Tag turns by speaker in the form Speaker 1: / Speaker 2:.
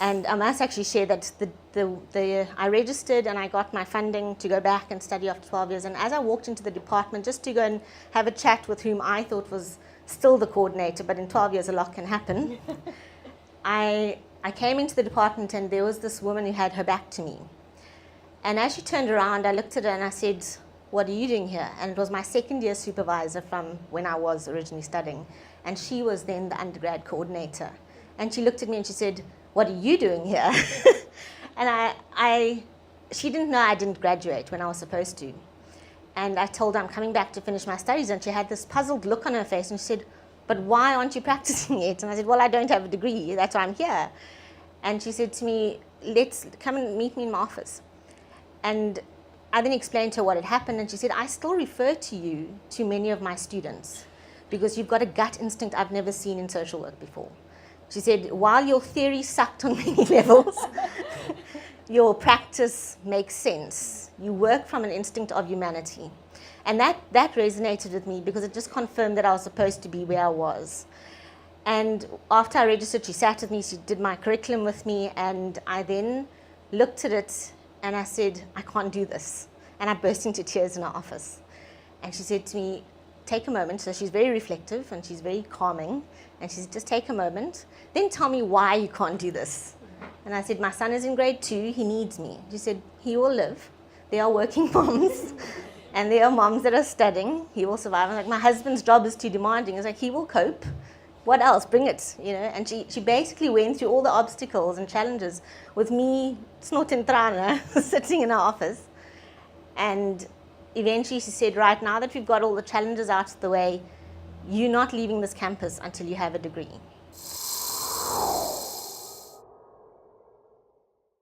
Speaker 1: And I must actually share that I registered and I got my funding to go back and study after 12 years. And as I walked into the department just to go and have a chat with whom I thought was still the coordinator, but in 12 years a lot can happen, I came into the department and there was this woman who had her back to me. And as she turned around, I looked at her and I said, "What are you doing here?" And it was my second year supervisor from when I was originally studying. And she was then the undergrad coordinator. And she looked at me and she said, "What are you doing here?" And she didn't know I didn't graduate when I was supposed to. And I told her I'm coming back to finish my studies. And she had this puzzled look on her face and she said, "But why aren't you practicing yet?" And I said, "Well, I don't have a degree. That's why I'm here." And she said to me, "Let's come and meet me in my office." And I then explained to her what had happened, and she said, "I still refer to you to many of my students because you've got a gut instinct I've never seen in social work before." She said, "While your theory sucked on many levels, your practice makes sense. You work from an instinct of humanity." And that resonated with me because it just confirmed that I was supposed to be where I was. And after I registered, she sat with me, she did my curriculum with me, and I then looked at it and I said, "I can't do this." And I burst into tears in her office. And she said to me, "Take a moment." So she's very reflective and she's very calming. And she said, "Just take a moment. Then tell me why you can't do this." And I said, "My son is in grade 2. He needs me." She said, "He will live. There are working moms. And there are moms that are studying. He will survive." I'm like, "My husband's job is too demanding." It's like, "He will cope. What else? Bring it." And she basically went through all the obstacles and challenges with me, snot and trana, sitting in her office. And eventually she said, "Right, now that we've got all the challenges out of the way, you're not leaving this campus until you have a degree."